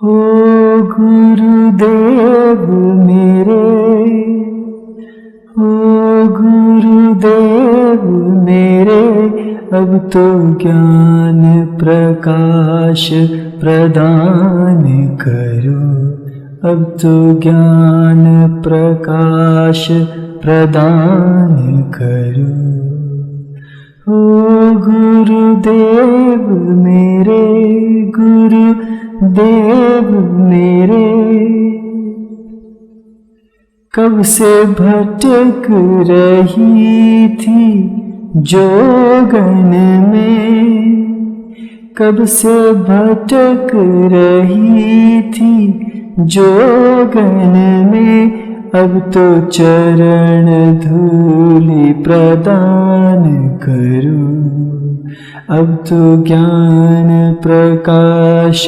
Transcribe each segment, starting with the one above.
हो गुरुदेव मेरे, हो गुरुदेव मेरे, अब तो ज्ञान प्रकाश प्रदान करो, अब तो ज्ञान प्रकाश प्रदान करो। हो गुरुदेव मेरे, गुरुदेव मेरे, कब से भटक रही थी जोगन में, कब से भटक रही थी जोगन में, अब तो चरण धूलि प्रदान करो, अब तो ज्ञान प्रकाश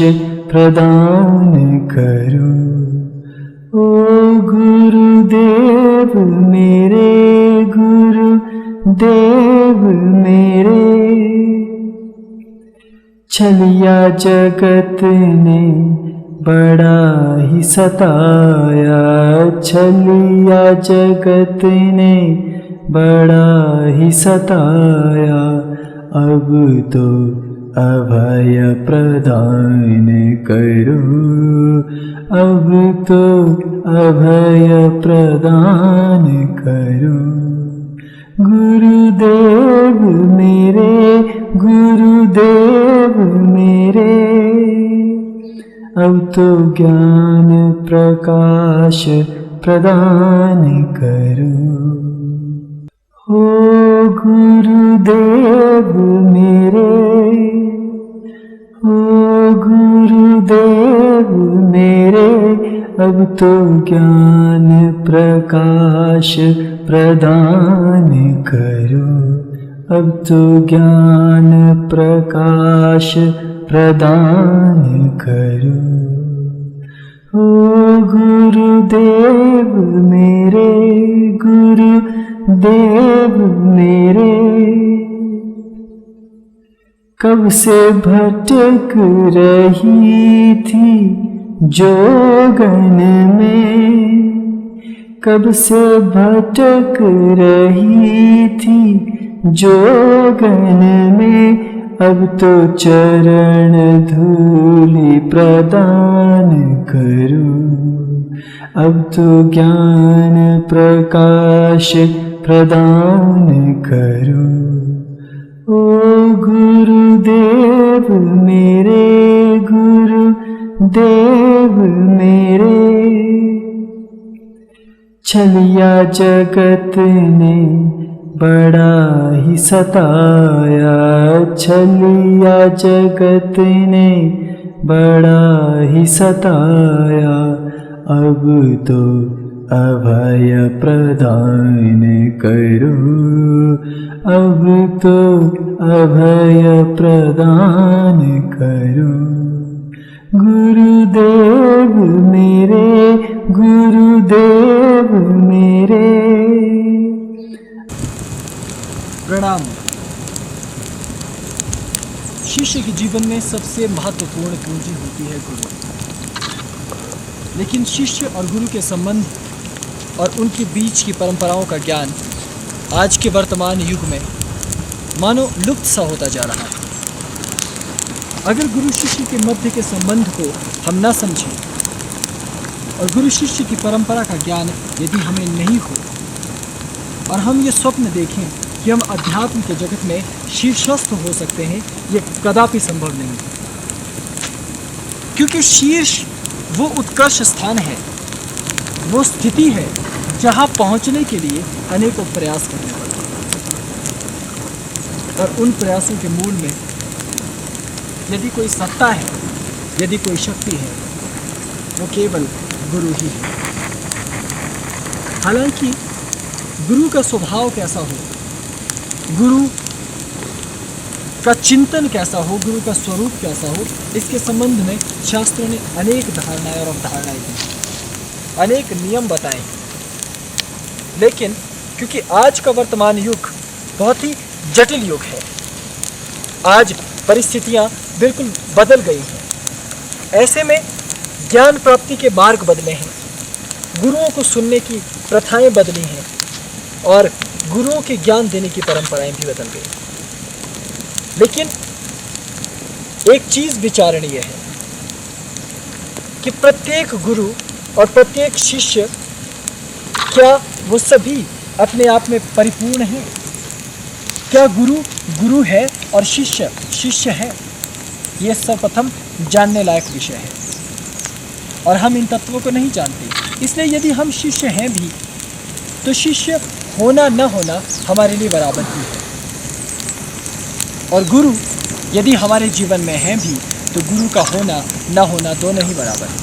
प्रदान करो। ओ गुरुदेव मेरे, गुरुदेव मेरे, छलिया जगत ने बड़ा ही सताया, छलिया जगत ने बड़ा ही सताया, अब तो अभय प्रदान करो, अब तो अभय प्रदान करो। गुरुदेव मेरे, गुरुदेव मेरे, अब तो ज्ञान प्रकाश प्रदान करो। हो गुरुदेव मेरे, हो गुरुदेव मेरे, अब तो ज्ञान प्रकाश प्रदान करो, अब तो ज्ञान प्रकाश प्रदान करो। हो गुरुदेव मेरे, गुरुदेव मेरे, कब से भटक रही थी जोगन में, कब से भटक रही थी जोगन में, अब तो चरण धूलि प्रदान करो, अब तो ज्ञान प्रकाश प्रदान करो। ओ गुरुदेव मेरे, गुरुदेव मेरे, छलिया जगत ने बड़ा ही सताया, छलिया जगत ने बड़ा ही सताया, अब तो अभय प्रदान करो, अब तो अभय प्रदान करो। गुरुदेव मेरे, गुरुदेव मेरे। प्रणाम। शिष्य के जीवन में सबसे महत्वपूर्ण पूंजी होती है गुरु, लेकिन शिष्य और गुरु के संबंध और उनके बीच की परंपराओं का ज्ञान आज के वर्तमान युग में मानो लुप्त सा होता जा रहा है। अगर गुरु शिष्य के मध्य के संबंध को हम न समझें और गुरु शिष्य की परंपरा का ज्ञान यदि हमें नहीं हो और हम ये स्वप्न देखें कि हम अध्यात्म के जगत में शीर्षस्थ हो सकते हैं, ये कदापि संभव नहीं, क्योंकि शीर्ष वो उत्कृष्ट स्थान है, वो स्थिति है जहां पहुंचने के लिए अनेकों प्रयास करने पड़ते हैं। और उन प्रयासों के मूल में यदि कोई सत्ता है, यदि कोई शक्ति है, वो केवल गुरु ही है। हालांकि गुरु का स्वभाव कैसा हो, गुरु का चिंतन कैसा हो, गुरु का स्वरूप कैसा हो, इसके संबंध में शास्त्रों ने अनेक धारणाएं और अवधारणाएं दी, अनेक नियम बताए। लेकिन क्योंकि आज का वर्तमान युग बहुत ही जटिल युग है, आज परिस्थितियां बिल्कुल बदल गई हैं, ऐसे में ज्ञान प्राप्ति के मार्ग बदले हैं, गुरुओं को सुनने की प्रथाएं बदली हैं और गुरुओं के ज्ञान देने की परंपराएं भी बदल गई। लेकिन एक चीज विचारणीय है कि प्रत्येक गुरु और प्रत्येक शिष्य, क्या वो सभी अपने आप में परिपूर्ण हैं? क्या गुरु गुरु है और शिष्य शिष्य है? ये सर्वप्रथम जानने लायक विषय है और हम इन तत्वों को नहीं जानते। इसलिए यदि हम शिष्य हैं भी तो शिष्य होना न होना हमारे लिए बराबर ही है, और गुरु यदि हमारे जीवन में हैं भी तो गुरु का होना न होना दोनों ही बराबर है।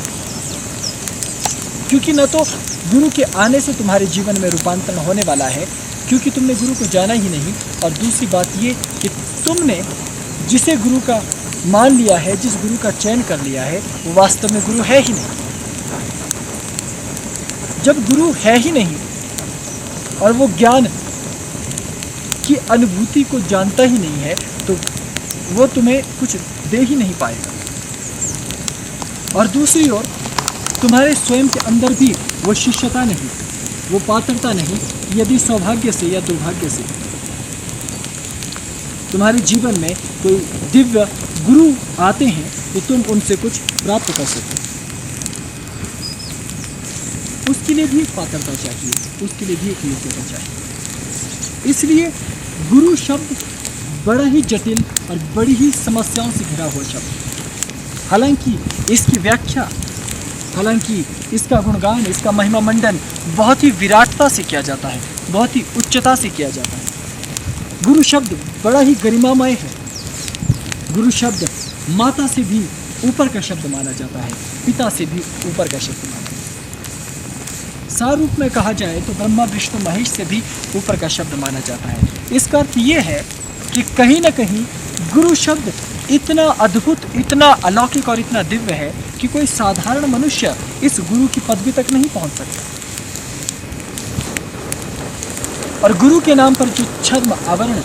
क्योंकि न तो गुरु के आने से तुम्हारे जीवन में रूपांतरण होने वाला है, क्योंकि तुमने गुरु को जाना ही नहीं, और दूसरी बात ये कि तुमने जिसे गुरु का मान लिया है, जिस गुरु का चयन कर लिया है, वो वास्तव में गुरु है ही नहीं। जब गुरु है ही नहीं और वो ज्ञान की अनुभूति को जानता ही नहीं है तो वो तुम्हें कुछ दे ही नहीं पाएगा। और दूसरी ओर तुम्हारे स्वयं के अंदर भी वो शिष्यता नहीं, वो पात्रता नहीं, यदि सौभाग्य से या दुर्भाग्य से तुम्हारे जीवन में कोई दिव्य गुरु आते हैं तो तुम उनसे कुछ प्राप्त कर सको। उसके लिए भी एक पात्रता चाहिए, उसके लिए भी एक योग्यता चाहिए। इसलिए गुरु शब्द बड़ा ही जटिल और बड़ी ही समस्याओं से घिरा हुआ शब्द। हालांकि इसकी व्याख्या, हालांकि इसका गुणगान, इसका महिमा मंडन बहुत ही विराटता से किया जाता है, बहुत ही उच्चता से किया जाता है। गुरु शब्द बड़ा ही गरिमामय है। गुरु शब्द माता से भी ऊपर का शब्द माना जाता है, पिता से भी ऊपर का शब्द माना जाता है। सारूप में कहा जाए तो ब्रह्मा विष्णु महेश से भी ऊपर का शब्द माना जाता है। इसका अर्थ ये है कि कहीं ना कहीं गुरु शब्द इतना अद्भुत, इतना अलौकिक और इतना दिव्य है कि कोई साधारण मनुष्य इस गुरु की पदवी तक नहीं पहुंच सकता। और गुरु के नाम पर जो छद्म आवरण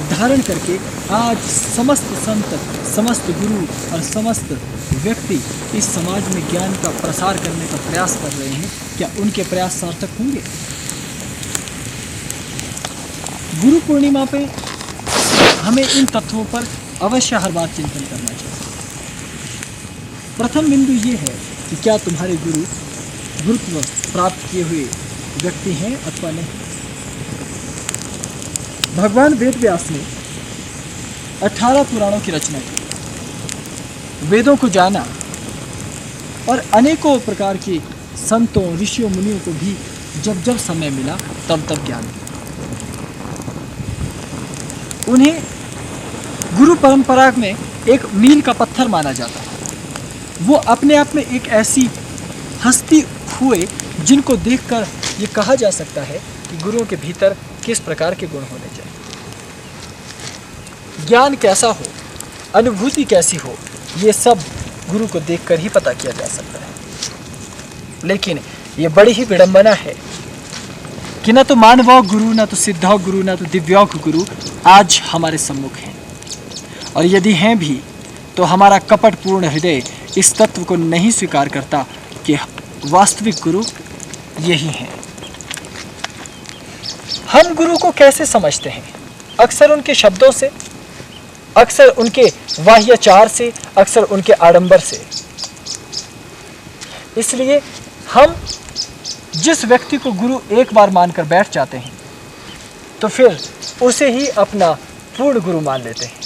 धारण करके आज समस्त संत, समस्त गुरु और समस्त व्यक्ति इस समाज में ज्ञान का प्रसार करने का प्रयास कर रहे हैं, क्या उनके प्रयास सार्थक होंगे? गुरु पूर्णिमा पे हमें इन तत्वों पर अवश्य हर बार चिंतन करना चाहिए। प्रथम बिंदु ये है कि क्या तुम्हारे गुरु गुरुत्व प्राप्त किए हुए व्यक्ति हैं अथवा नहीं। भगवान वेद व्यास ने 18 पुराणों की रचना की, वेदों को जाना और अनेकों प्रकार के संतों, ऋषियों, मुनियों को भी जब जब समय मिला तब तब ज्ञान दिया। उन्हें गुरु परंपरा में एक मील का पत्थर माना जाता है। वो अपने आप में एक ऐसी हस्ती हुए जिनको देखकर ये कहा जा सकता है कि गुरुओं के भीतर किस प्रकार के गुण होने चाहिए, ज्ञान कैसा हो, अनुभूति कैसी हो, ये सब गुरु को देखकर ही पता किया जा सकता है। लेकिन ये बड़ी ही विडंबना है कि न तो मानवौघ गुरु, न तो सिद्धौघ गुरु, न तो दिव्यौघ गुरु आज हमारे सम्मुख हैं, और यदि हैं भी तो हमारा कपटपूर्ण हृदय इस तत्व को नहीं स्वीकार करता कि वास्तविक गुरु यही हैं। हम गुरु को कैसे समझते हैं? अक्सर उनके शब्दों से, अक्सर उनके वाह्याचार से, अक्सर उनके आडंबर से। इसलिए हम जिस व्यक्ति को गुरु एक बार मानकर बैठ जाते हैं तो फिर उसे ही अपना पूर्ण गुरु मान लेते हैं।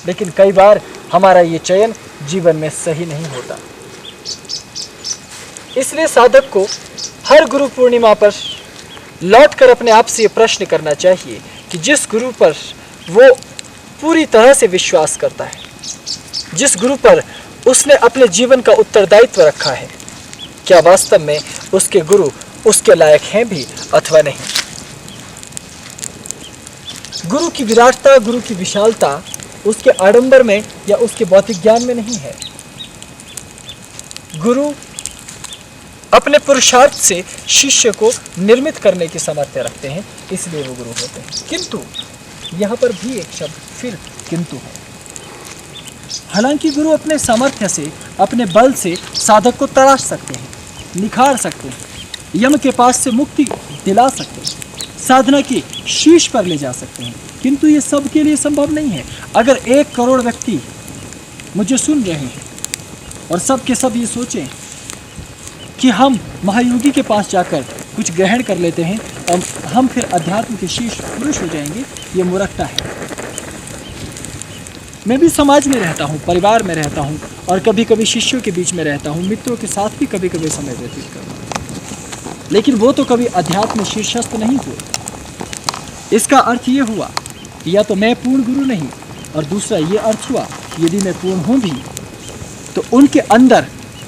लेकिन कई बार हमारा ये चयन जीवन में सही नहीं होता। इसलिए साधक को हर गुरु पूर्णिमा पर लौटकर अपने आप से ये प्रश्न करना चाहिए कि जिस गुरु पर वो पूरी तरह से विश्वास करता है, जिस गुरु पर उसने अपने जीवन का उत्तरदायित्व रखा है, क्या वास्तव में उसके गुरु उसके लायक हैं भी अथवा नहीं। गुरु की विराटता, गुरु की विशालता उसके आडंबर में या उसके भौतिक ज्ञान में नहीं है। गुरु अपने पुरुषार्थ से शिष्य को निर्मित करने की सामर्थ्य रखते हैं, इसलिए वो गुरु होते हैं। किंतु यहाँ पर भी एक शब्द फिर किंतु है। हालांकि गुरु अपने सामर्थ्य से अपने बल से साधक को तराश सकते हैं, निखार सकते हैं, यम के पास से मुक्ति दिला सकते हैं, साधना की शीर्ष पर ले जा सकते हैं। किंतु ये सब के लिए संभव नहीं है। अगर 1 करोड़ व्यक्ति मुझे सुन रहे हैं और सब के सब ये सोचें कि हम महायोगी के पास जाकर कुछ ग्रहण कर लेते हैं और हम फिर अध्यात्म के शीर्ष पुरुष हो जाएंगे, ये मूर्खता है। मैं भी समाज में रहता हूँ, परिवार में रहता हूँ और कभी कभी शिष्यों के बीच में रहता हूँ, मित्रों के साथ भी कभी कभी समय व्यतीत करता हूँ, लेकिन वो तो कभी अध्यात्म में शीर्षस्थ नहीं हुए। इसका अर्थ ये हुआ या तो मैं पूर्ण गुरु नहीं, और दूसरा ये अर्थ हुआ यदि मैं पूर्ण हूँ भी तो उनके अंदर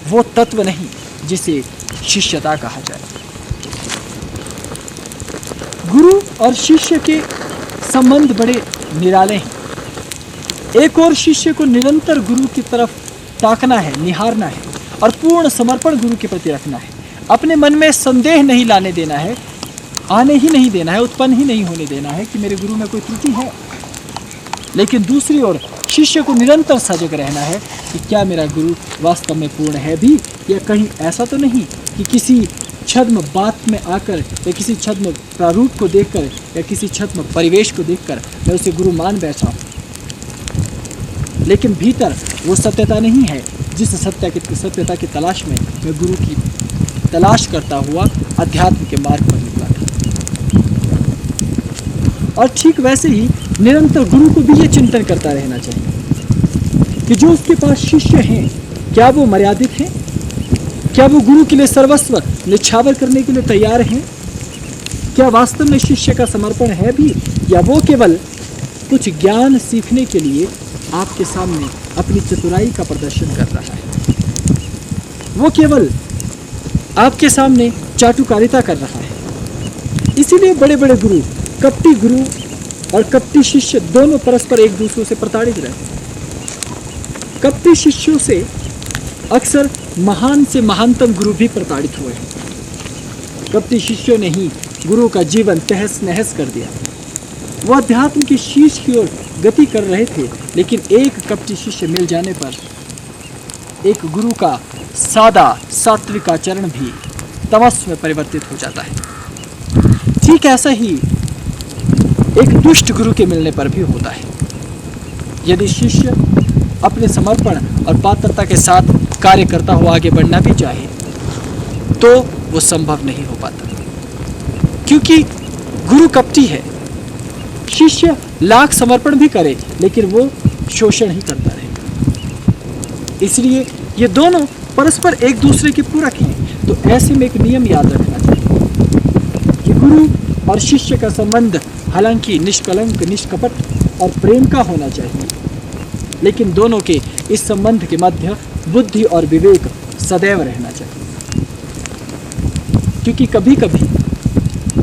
वो तत्व नहीं जिसे शिष्यता कहा जाए। गुरु और शिष्य के संबंध बड़े निराले हैं। एक और शिष्य को निरंतर गुरु की तरफ ताकना है, निहारना है और पूर्ण समर्पण गुरु के प्रति रखना है। अपने मन में संदेह नहीं लाने देना है, आने ही नहीं देना है, उत्पन्न ही नहीं होने देना है कि मेरे गुरु में कोई त्रुटि है। लेकिन दूसरी ओर शिष्य को निरंतर सजग रहना है कि क्या मेरा गुरु वास्तव में पूर्ण है भी, या कहीं ऐसा तो नहीं कि किसी छद्म बात में आकर या किसी छद्म प्रारूप को देखकर या किसी छद्म परिवेश को देखकर मैं उसे गुरु मान बैठा हूँ, लेकिन भीतर वो सत्यता नहीं है जिस सत्यता की तलाश में मैं गुरु की तलाश करता हुआ अध्यात्म के मार्ग पर निकला था। और ठीक वैसे ही निरंतर गुरु को भी ये चिंतन करता रहना चाहिए कि जो उसके पास शिष्य हैं क्या वो मर्यादित हैं, क्या वो गुरु के लिए सर्वस्व निछावर करने के लिए तैयार हैं, क्या वास्तव में शिष्य का समर्पण है भी, या वो केवल कुछ ज्ञान सीखने के लिए आपके सामने अपनी चतुराई का प्रदर्शन कर रहा है, वो केवल आपके सामने चाटुकारिता कर रहा है। इसीलिए बड़े बड़े गुरु, कपटी गुरु और कपटी शिष्य दोनों परस्पर एक दूसरे से प्रताड़ित रहते हैं। कपटी शिष्यों से अक्सर महान से महानतम गुरु भी प्रताड़ित हुए हैं। कपटी शिष्यों ने ही गुरु का जीवन तहस नहस कर दिया। वो अध्यात्म की शीर्ष की ओर गति कर रहे थे, लेकिन एक कपटी शिष्य मिल जाने पर एक गुरु का सादा सात्विक आचरण भी तमस में परिवर्तित हो जाता है। ठीक ऐसा ही एक दुष्ट गुरु के मिलने पर भी होता है। यदि शिष्य अपने समर्पण और पात्रता के साथ कार्य करता हुआ आगे बढ़ना भी चाहे तो वो संभव नहीं हो पाता, क्योंकि गुरु कपटी है। शिष्य लाख समर्पण भी करे लेकिन वो शोषण ही करता रहे। इसलिए ये दोनों परस्पर एक दूसरे के पूरक हैं। तो ऐसे में एक नियम याद रखना चाहिए कि गुरु और शिष्य का संबंध हालांकि निष्कलंक, निष्कपट और प्रेम का होना चाहिए, लेकिन दोनों के इस संबंध के मध्य बुद्धि और विवेक सदैव रहना चाहिए। क्योंकि कभी कभी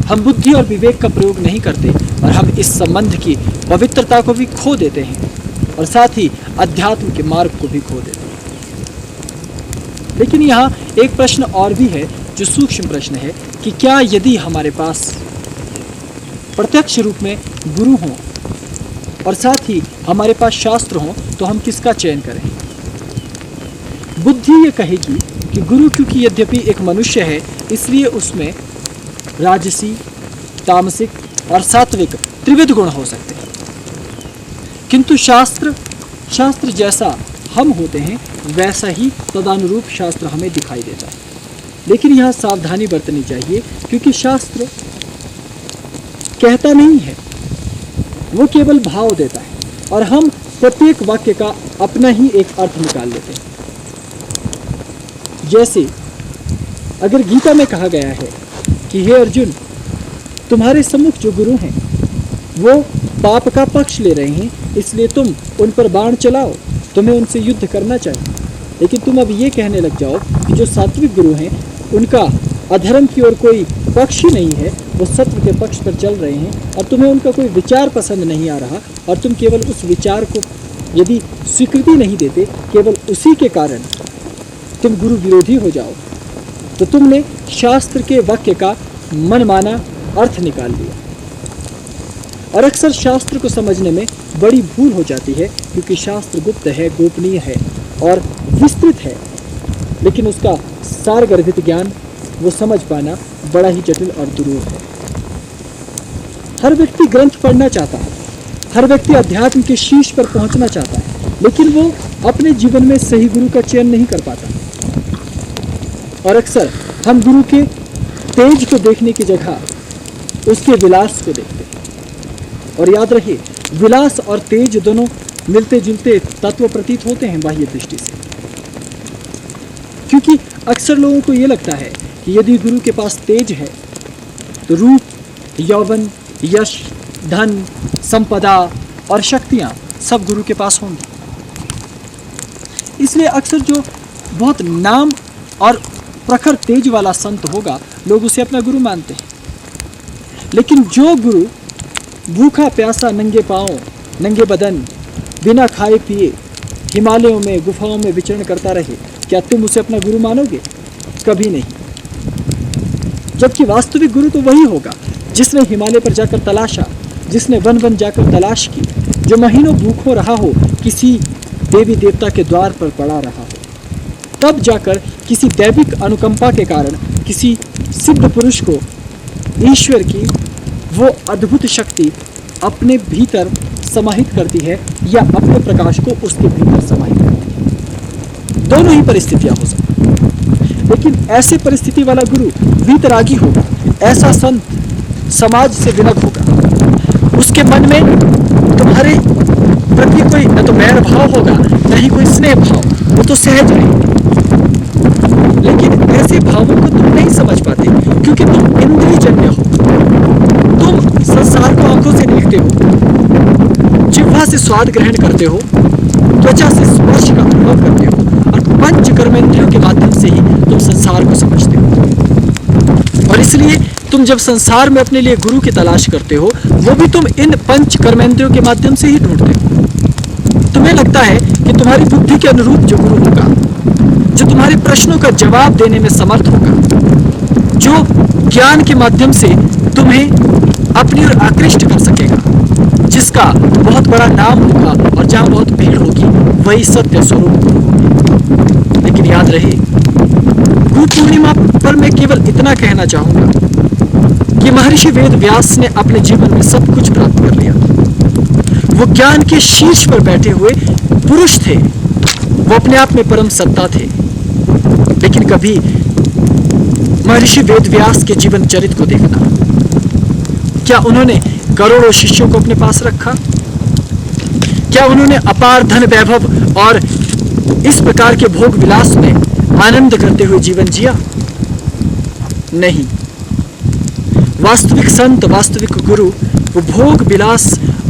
हम बुद्धि और विवेक का प्रयोग नहीं करते और हम इस संबंध की पवित्रता को भी खो देते हैं और साथ ही अध्यात्म के मार्ग को भी खो देते हैं। लेकिन यहाँ एक प्रश्न और भी है जो सूक्ष्म प्रश्न है कि क्या यदि हमारे पास प्रत्यक्ष रूप में गुरु हों और साथ ही हमारे पास शास्त्र हों तो हम किसका चयन करें? बुद्धि ये कहेगी कि गुरु क्योंकि यद्यपि एक मनुष्य है इसलिए उसमें राजसी, तामसिक और सात्विक त्रिविध गुण हो सकते हैं, किंतु शास्त्र जैसा हम होते हैं वैसा ही तदानुरूप शास्त्र हमें दिखाई देता है। लेकिन यहाँ सावधानी बरतनी चाहिए, क्योंकि शास्त्र कहता नहीं है, वो केवल भाव देता है और हम प्रत्येक वाक्य का अपना ही एक अर्थ निकाल लेते हैं। जैसे अगर गीता में कहा गया है कि हे अर्जुन, तुम्हारे सम्मुख जो गुरु हैं वो पाप का पक्ष ले रहे हैं, इसलिए तुम उन पर बाण चलाओ, तुम्हें उनसे युद्ध करना चाहिए। लेकिन तुम अब ये कहने लग जाओ कि जो सात्विक गुरु हैं उनका अधर्म की ओर कोई पक्ष ही नहीं है, वो सत्व के पक्ष पर चल रहे हैं और तुम्हें उनका कोई विचार पसंद नहीं आ रहा और तुम केवल उस विचार को यदि स्वीकृति नहीं देते, केवल उसी के कारण तुम गुरु विरोधी हो जाओ, तो तुमने शास्त्र के वाक्य का मनमाना अर्थ निकाल लिया। और अक्सर शास्त्र को समझने में बड़ी भूल हो जाती है, क्योंकि शास्त्र गुप्त है, गोपनीय है और विस्तृत है, लेकिन उसका सारगर्भित ज्ञान वो समझ पाना बड़ा ही जटिल और दुरूह है। हर व्यक्ति ग्रंथ पढ़ना चाहता है, हर व्यक्ति अध्यात्म के शीर्ष पर पहुंचना चाहता है, लेकिन वो अपने जीवन में सही गुरु का चयन नहीं कर पाता। और अक्सर हम गुरु के तेज को देखने की जगह उसके विलास को देखते हैं। और याद रहे, विलास और तेज दोनों मिलते जुलते तत्व प्रतीत होते हैं बाह्य दृष्टि से, क्योंकि अक्सर लोगों को ये लगता है कि यदि गुरु के पास तेज है तो रूप, यौवन, यश, धन, संपदा और शक्तियां सब गुरु के पास होंगी। इसलिए अक्सर जो बहुत नाम और प्रखर तेज वाला संत होगा, लोग उसे अपना गुरु मानते हैं। लेकिन जो गुरु भूखा प्यासा, नंगे पांव, नंगे बदन, बिना खाए पिए हिमालयों में, गुफाओं में विचरण करता रहे, क्या तुम उसे अपना गुरु मानोगे? कभी नहीं। जबकि वास्तविक गुरु तो वही होगा जिसने हिमालय पर जाकर तलाशा, जिसने वन वन जाकर तलाश की, जो महीनों भूखों रहा हो, किसी देवी देवता के द्वार पर पड़ा रहा हो, तब जाकर किसी दैविक अनुकंपा के कारण किसी सिद्ध पुरुष को ईश्वर की वो अद्भुत शक्ति अपने भीतर समाहित करती है या अपने प्रकाश को उसके भीतर समाहित करती है। दोनों ही परिस्थितियां हो सकती हैं। लेकिन ऐसे परिस्थिति वाला गुरु वीतरागी होगा, ऐसा संत समाज से विलग होगा। उसके मन में तुम्हारे प्रति कोई न तो बैर भाव होगा, न ही कोई स्नेह भाव, वो तो सहज रहेगा। लेकिन ऐसे भावों को तुम नहीं समझ पाते, क्योंकि तुम इंद्रियजन्य हो। तुम संसार को आंखों से देखते हो, जिह्वा से स्वाद ग्रहण करते हो, त्वचा से स्पर्श का अनुभव करते हो, और पंच कर्मेंद्रियों के माध्यम से ही तुम संसार को समझते हो। और इसलिए तुम जब संसार में अपने लिए गुरु की तलाश करते हो, वो भी तुम इन पंच कर्मेंद्रियों के माध्यम से ही ढूंढते हो। तुम्हें लगता है कि तुम्हारी बुद्धि के अनुरूप जो गुरु होगा, जो तुम्हारे प्रश्नों का जवाब देने में समर्थ होगा, जो ज्ञान के माध्यम से तुम्हें अपनी ओर आकृष्ट कर सकेगा, जिसका बहुत बड़ा नाम होगा और जहां बहुत भीड़ होगी, वही सत्य स्वरूप होगा। लेकिन याद रहे, गुरु पूर्णिमा पर मैं केवल इतना कहना चाहूंगा कि महर्षि वेद व्यास ने अपने जीवन में सब कुछ प्राप्त कर लिया। वो ज्ञान के शीर्ष पर बैठे हुए पुरुष थे, वो अपने आप में परम सत्ता थे। लेकिन कभी महर्षि वेद व्यास के जीवन चरित्र को देखना, क्या उन्होंने करोड़ों शिष्यों को अपने पास रखा? क्या उन्होंने अपार धन वैभव और इस प्रकार के भोग विलास में आनंद करते हुए जीवन जिया? नहीं। वास्तविक संत, वास्तविक गुरु वो भोग विलास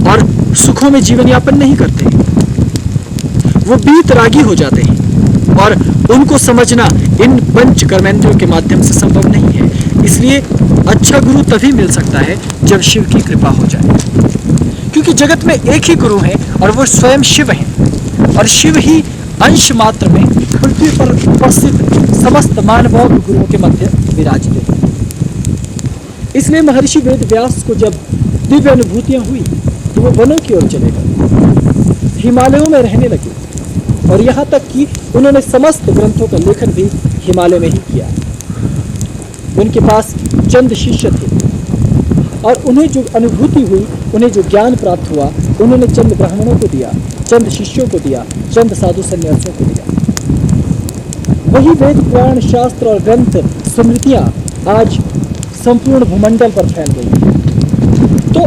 और सुखों में जीवन यापन नहीं करते। वो बीतरागी हो जाते हैं और उनको समझना इन पंच कर्मेंद्रियों के माध्यम से संभव नहीं है। इसलिए अच्छा गुरु तभी मिल सकता है जब शिव की कृपा हो जाए, क्योंकि जगत में एक ही गुरु है और वो स्वयं शिव हैं, और शिव ही अंश मात्र में पृथ्वी पर उपस्थित समस्त मानवों गुरुओं के मध्य विराजते हैं। इसलिए महर्षि वेद व्यास को जब दिव्य अनुभूतियां हुई तो वो वनों की ओर चले गए, हिमालयों में रहने लगे, और यहाँ तक कि उन्होंने समस्त ग्रंथों का लेखन भी हिमालय में ही किया। उनके पास चंद शिष्य थे और उन्हें जो अनुभूति हुई, उन्हें जो ज्ञान प्राप्त हुआ, उन्होंने चंद ब्राह्मणों को दिया, चंद शिष्यों को दिया, चंद साधु सन्यासियों को दिया। वही वेद पुराण शास्त्र और ग्रंथ स्मृतियां आज संपूर्ण भूमंडल पर फैल गई हैं। तो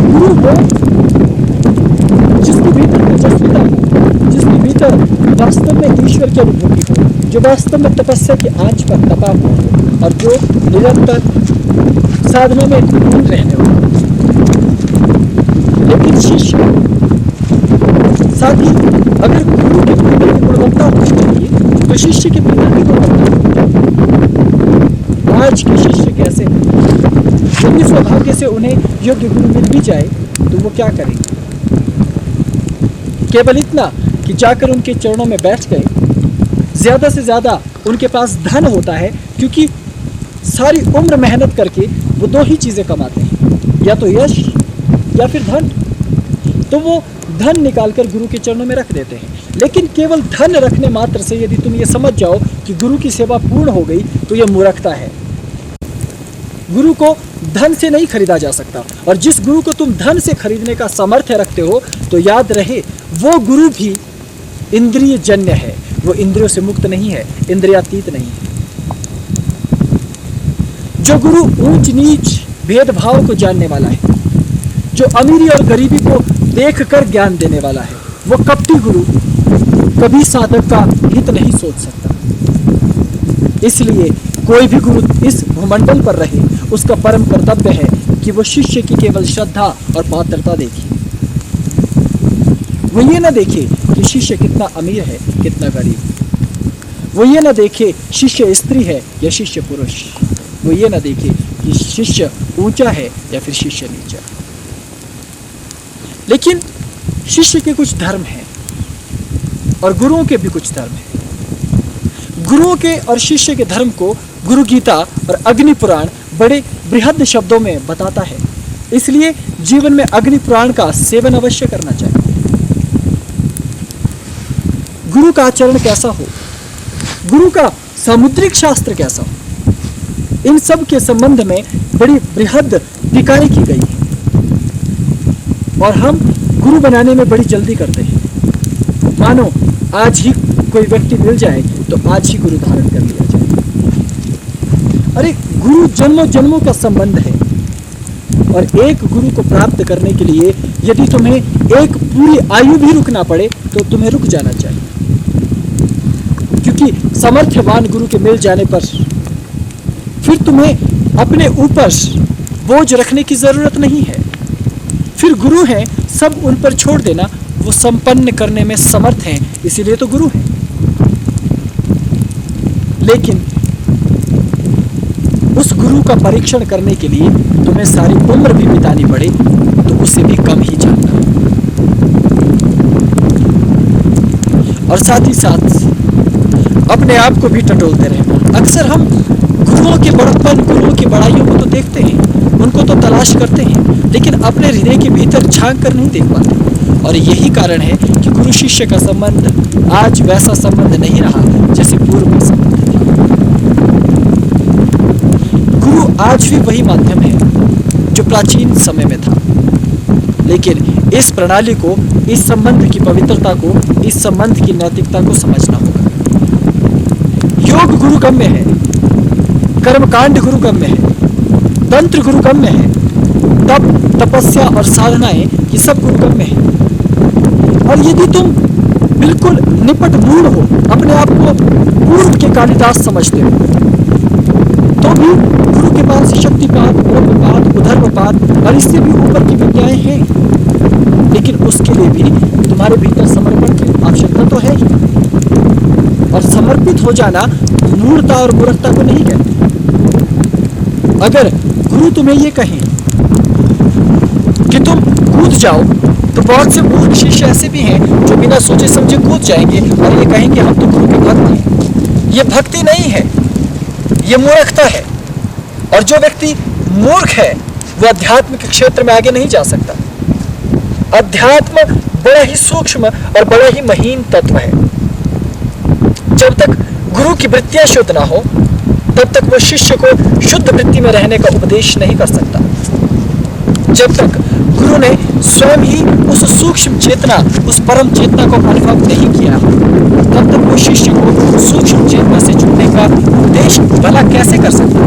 गुरु वो जिसके भीतर तेजस्विता हो, जिसके भीतर वास्तव में ईश्वर की अनुभूति हो, जो वास्तव में तपस्या की आंच पर तपा हुआ हो और जो निरंतर साधना में लीन रहने वाला। लेकिन शिष्य साथ ही अगर गुरु के भीतर की गुणवत्ता होनी चाहिए तो शिष्य के भीतर की गुणवत्ता। आज के शिष्य कैसे हैं? यदि सौभाग्य से उन्हें योग्य गुरु मिल भी जाए तो वो क्या करेंगे? केवल इतना कि जाकर उनके चरणों में बैठ गए। ज्यादा से ज्यादा उनके पास धन होता है, क्योंकि सारी उम्र मेहनत करके वो दो ही चीजें कमाते हैं, या तो यश या फिर धन। तो वो धन निकालकर गुरु के चरणों में रख देते हैं। लेकिन केवल धन रखने मात्र से यदि तुम ये समझ जाओ कि गुरु की सेवा पूर्ण हो गई तो यह मूर्खता है। गुरु को धन से नहीं खरीदा जा सकता, और जिस गुरु को तुम धन से खरीदने का सामर्थ्य रखते हो तो याद रहे वो गुरु भी इंद्रिय जन्य है, वो इंद्रियों से मुक्त नहीं है, इंद्रियातीत नहीं है। जो गुरु ऊंच नीच भेदभाव को जानने वाला है, जो अमीरी और गरीबी को देखकर ज्ञान देने वाला है, वो कपटी गुरु कभी साधक का हित नहीं सोच सकता। इसलिए कोई भी गुरु इस भूमंडल पर रहे, उसका परम कर्तव्य है कि वो शिष्य की केवल श्रद्धा और पात्रता देखे। वो ये ना देखे कि शिष्य कितना अमीर है, कितना गरीब। वो ये ना देखे शिष्य स्त्री है या शिष्य पुरुष। वो ये ना देखे कि शिष्य ऊंचा है या फिर शिष्य नीचा। लेकिन शिष्य के कुछ धर्म हैं और गुरुओं के भी कुछ धर्म हैं। गुरुओं के और शिष्य के धर्म को गुरु गीता और अग्नि पुराण बड़े बृहद शब्दों में बताता है। इसलिए जीवन में अग्नि पुराण का सेवन अवश्य करना चाहिए। गुरु का आचरण कैसा हो, गुरु का सामुद्रिक शास्त्र कैसा हो, इन सब के संबंध में बड़ी बृहद टीकाएं की गई है। और हम गुरु बनाने में बड़ी जल्दी करते हैं। मानो आज ही कोई व्यक्ति मिल जाए तो आज ही गुरु धारण कर लिया जाए। अरे गुरु जन्मों जन्मों का संबंध है, और एक गुरु को प्राप्त करने के लिए यदि तुम्हें एक पूरी आयु भी रुकना पड़े तो तुम्हें रुक जाना चाहिए, क्योंकि सामर्थ्यवान गुरु के मिल जाने पर फिर तुम्हें अपने ऊपर बोझ रखने की जरूरत नहीं है। फिर गुरु हैं, सब उन पर छोड़ देना, वो संपन्न करने में समर्थ हैं, इसीलिए तो गुरु हैं। लेकिन उस गुरु का परीक्षण करने के लिए तुम्हें सारी उम्र भी बितानी पड़े तो उसे भी कम ही जानना। और साथ ही साथ अपने आप को भी टटोलते रहना। अक्सर हम गुरुओं के बड़प्पन, गुरुओं की बड़ाइयों को तो देखते हैं, उनको तो तलाश करते हैं, लेकिन अपने हृदय के भीतर झांक कर नहीं देख पाते। और यही कारण है कि गुरु शिष्य का संबंध आज वैसा संबंध नहीं रहा जैसे पूर्व में संबंध था। गुरु आज भी वही माध्यम है जो प्राचीन समय में था, लेकिन इस प्रणाली को, इस संबंध की पवित्रता को, इस संबंध की नैतिकता को समझना होगा। योग गुरुगम्य है, कर्मकांड गुरुगम्य है, तंत्र गुरुगम्य है, तप, तपस्या और साधनाएं ये सब गुरुगम्य है। और यदि तुम बिल्कुल निपट मूल हो, अपने आप को पूर्व के कालिदास समझते हो, तो भी गुरु के पास शक्तिपात, ब्रह्मपात, उधर्मपात और इससे भी ऊपर की विद्याएं हैं। लेकिन उसके लिए भी तुम्हारे भीतर समर्पण की आवश्यकता तो है ही। और समर्पित हो जाना मूर्खता और मूर्खता को नहीं कहते। अगर गुरु तुम्हें ये कहें कि तुम कूद जाओ, तो बहुत से मूर्ख शिष्य ऐसे भी हैं जो बिना सोचे समझे कूद जाएंगे और ये कहेंगे हम तो गुरु के भक्त हैं। ये भक्ति नहीं है, ये मूर्खता है। और जो व्यक्ति मूर्ख है वो अध्यात्म के क्षेत्र में आगे नहीं जा सकता। अध्यात्म बड़ा ही सूक्ष्म और बड़ा ही महीन तत्व है। जब तक गुरु की वृत्तियां शुद्ध ना हो तब तक वो शिष्य को शुद्ध वृत्ति में रहने का उपदेश नहीं कर सकता। जब तक गुरु ने स्वयं ही उस सूक्ष्म चेतना, उस परम चेतना को अनुभव नहीं किया, तब तक वो शिष्य को सूक्ष्म चेतना से जुड़ने का उपदेश भला कैसे कर सकता।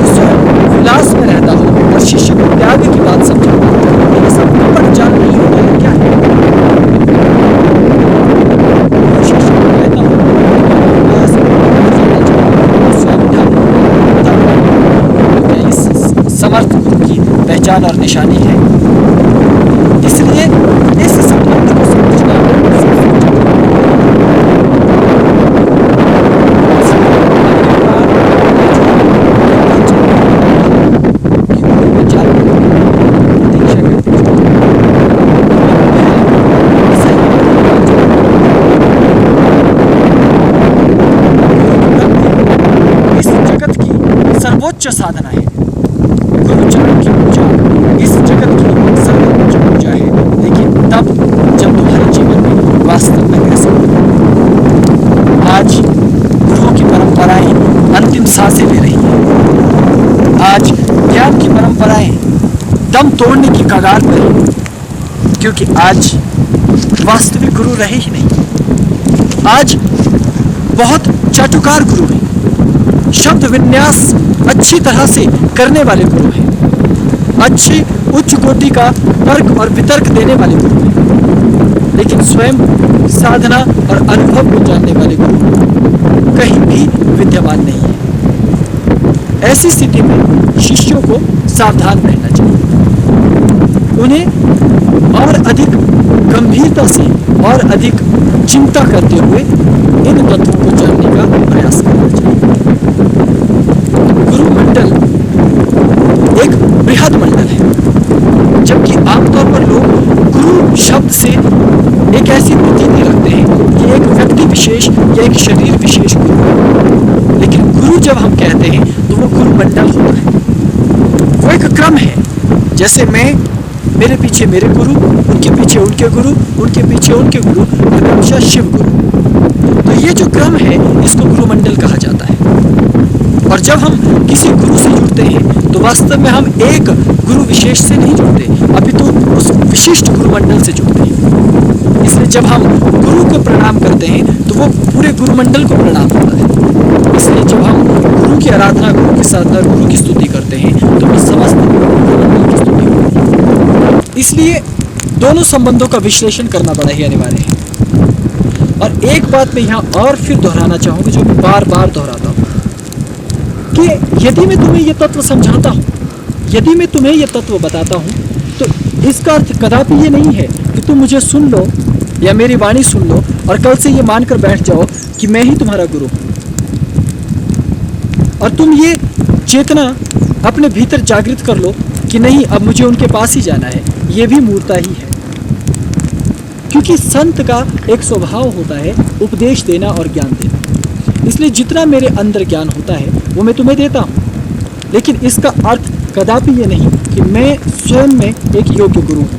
स्वयं विलास में रहता हो और शिष्य को त्याग की बात समझाता हो, ये सब निपट जान नहीं होता है क्या है। शिष्य को कहता हो समर्थ गुरु की पहचान और निशानी है। इसलिए इस संबंध को समझना इस जगत की सर्वोच्च साधना है। गुरुचरण की पूजा इस जगत की सर्वोच्च पूजा है। लेकिन तब जब तुम्हारे जीवन में सांसें ले रही हैं। आज ज्ञान की परंपराएं दम तोड़ने की कगार पर हैं, क्योंकि आज वास्तविक गुरु रहे ही नहीं। आज बहुत चाटुकार गुरु हैं, शब्द विन्यास अच्छी तरह से करने वाले गुरु हैं, अच्छी उच्च कोटि का तर्क और वितर्क देने वाले गुरु हैं, लेकिन स्वयं साधना और अनुभव को जानने वाले गुरु कहीं भी विद्यमान नहीं है। ऐसी स्थिति में शिष्यों को सावधान रहना चाहिए, उन्हें और अधिक गंभीरता से और अधिक चिंता करते हुए इन तत्वों को जानने का प्रयास करना चाहिए। गुरु मंडल एक बृहद मंडल है, जबकि आमतौर पर लोग गुरु शब्द से एक ऐसी प्रतीति रखते हैं कि एक व्यक्ति विशेष या एक शरीर विशेष गुरु है। लेकिन गुरु जब हम कहते हैं तो वो गुरु मंडल होता है, वो एक क्रम है। जैसे मेरे पीछे मेरे गुरु, उनके पीछे उनके गुरु, उनके पीछे उनके गुरु, और क्रमशः शिव गुरु। तो ये जो क्रम है इसको गुरु मंडल कहा जाता है। और जब हम किसी गुरु से जुड़ते हैं तो वास्तव में हम एक गुरु विशेष से नहीं जुड़ते, अपितु उस विशिष्ट गुरु मंडल से जुड़ते हैं। इसलिए जब हम गुरु को प्रणाम करते हैं तो वो पूरे गुरु मंडल को प्रणाम होता है। इसलिए जब हम गुरु की आराधना, गुरु की साधना, गुरु की स्तुति करते हैं तो वो समस्त गुरु मंडल की स्तुति होती है। इसलिए दोनों संबंधों का विश्लेषण करना बड़ा ही अनिवार्य है। और एक बात मैं यहाँ और फिर दोहराना चाहूँगा, जो मैं बार बार दोहराता हूँ, कि यदि मैं तुम्हें ये तत्व समझाता हूँ, यदि मैं तुम्हें ये तत्व बताता हूँ, तो इसका अर्थ कदापि ये नहीं है कि तुम मुझे सुन लो या मेरी वाणी सुन लो और कल से ये मानकर बैठ जाओ कि मैं ही तुम्हारा गुरु हूँ, और तुम ये चेतना अपने भीतर जागृत कर लो कि नहीं, अब मुझे उनके पास ही जाना है। ये भी मूर्खता ही है, क्योंकि संत का एक स्वभाव होता है उपदेश देना और ज्ञान देना। इसलिए जितना मेरे अंदर ज्ञान होता है वो मैं तुम्हें देता हूँ, लेकिन इसका अर्थ कदापि ये नहीं कि मैं स्वयं में एक योग्य गुरु हूँ।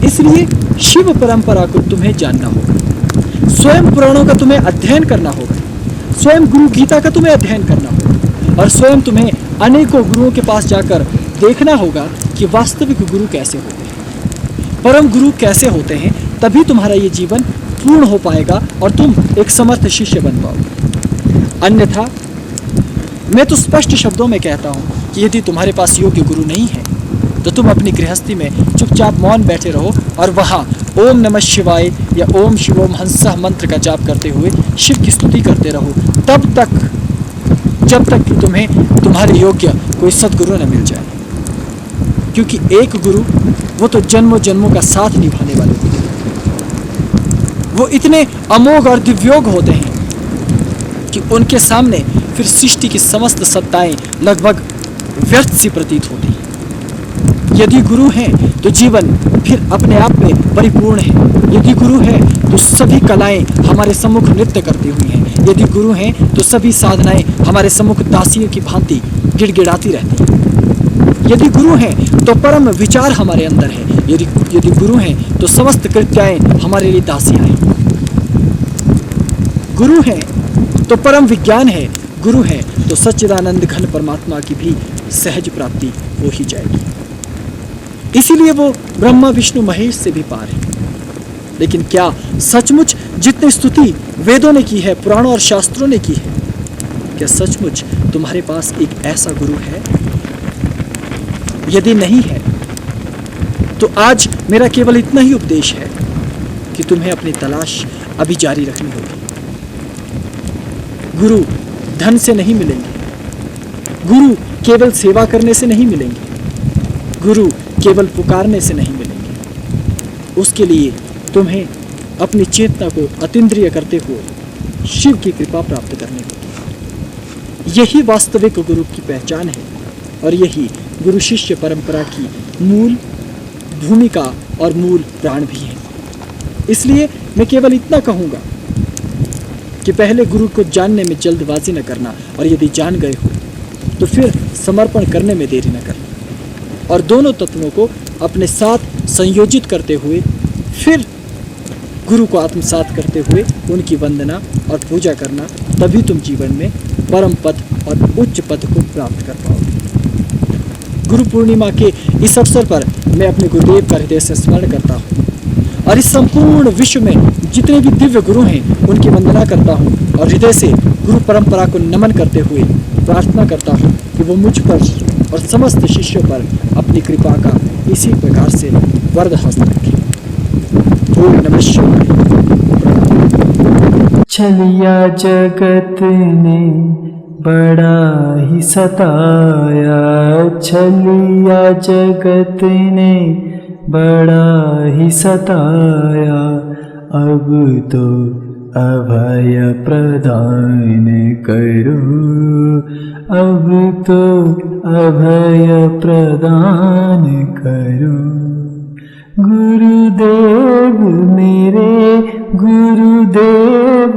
इसलिए शिव परंपरा को तुम्हें जानना होगा, स्वयं पुराणों का तुम्हें अध्ययन करना होगा, स्वयं गुरु गीता का तुम्हें अध्ययन करना होगा, और स्वयं तुम्हें अनेकों गुरुओं के पास जाकर देखना होगा कि वास्तविक गुरु कैसे होते हैं, परम गुरु कैसे होते हैं। तभी तुम्हारा ये जीवन पूर्ण हो पाएगा और तुम एक समर्थ शिष्य बन पाओगे। अन्यथा मैं तो स्पष्ट शब्दों में कहता हूँ कि यदि तुम्हारे पास योग्य गुरु नहीं है तो तुम अपनी गृहस्थी में चुपचाप मौन बैठे रहो और वहाँ ओम नमः शिवाय या ओम शिवोम हंसः मंत्र का जाप करते हुए शिव की स्तुति करते रहो, तब तक जब तक कि तुम्हें तुम्हारे योग्य कोई सदगुरु न मिल जाए। क्योंकि एक गुरु वो तो जन्मों जन्मों का साथ निभाने वाले होते हैं, वो इतने अमोघ और दिव्योग होते हैं कि उनके सामने फिर सृष्टि की समस्त सत्ताएं लगभग व्यर्थ सी प्रतीत होती हैं। यदि गुरु हैं तो जीवन फिर अपने आप में परिपूर्ण है। यदि गुरु है तो सभी कलाएं हमारे सम्मुख नृत्य करती हुई हैं। यदि गुरु हैं तो सभी साधनाएं हमारे सम्मुख दासियों की भांति गिड़गिड़ाती रहती हैं। यदि गुरु हैं तो परम विचार हमारे अंदर है। यदि गुरु हैं तो समस्त कृत्याएं हमारे लिए दासियां हैं। गुरु हैं तो परम विज्ञान है। गुरु हैं तो सच्चिदानंद घन परमात्मा की भी सहज प्राप्ति हो ही जाएगी। इसीलिए वो ब्रह्मा विष्णु महेश से भी पार है। लेकिन क्या सचमुच जितनी स्तुति वेदों ने की है, पुराणों और शास्त्रों ने की है, क्या सचमुच तुम्हारे पास एक ऐसा गुरु है? यदि नहीं है तो आज मेरा केवल इतना ही उपदेश है कि तुम्हें अपनी तलाश अभी जारी रखनी होगी। गुरु धन से नहीं मिलेंगे, गुरु केवल सेवा करने से नहीं मिलेंगे, गुरु केवल पुकारने से नहीं मिलेंगे। उसके लिए तुम्हें अपनी चेतना को अतीन्द्रिय करते हुए शिव की कृपा प्राप्त करनी होगी। यही वास्तविक गुरु की पहचान है और यही गुरु शिष्य परंपरा की मूल भूमिका और मूल प्राण भी है। इसलिए मैं केवल इतना कहूँगा कि पहले गुरु को जानने में जल्दबाजी न करना, और यदि जान गए हो तो फिर समर्पण करने में देरी न करना, और दोनों तत्वों को अपने साथ संयोजित करते हुए फिर गुरु को आत्मसात करते हुए उनकी वंदना और पूजा करना तभी तुम जीवन में परम पद और उच्च पद को प्राप्त कर पाओगे। गुरु पूर्णिमा के इस अवसर पर मैं अपने गुरुदेव का हृदय से स्मरण करता हूँ और इस संपूर्ण विश्व में जितने भी दिव्य गुरु हैं उनकी वंदना करता हूँ और हृदय से गुरु परंपरा को नमन करते हुए प्रार्थना करता हूँ कि वो मुझ पर और समस्त शिष्यों पर अपनी कृपा का इसी प्रकार से वरद हस्त रखें। ओम नमः शिवाय। छलिया जगत ने बड़ा ही सताया, छलिया जगत ने बड़ा ही सताया, अब तो अभय प्रदान करो, अब तो अभय प्रदान करो। गुरुदेव मेरे, गुरुदेव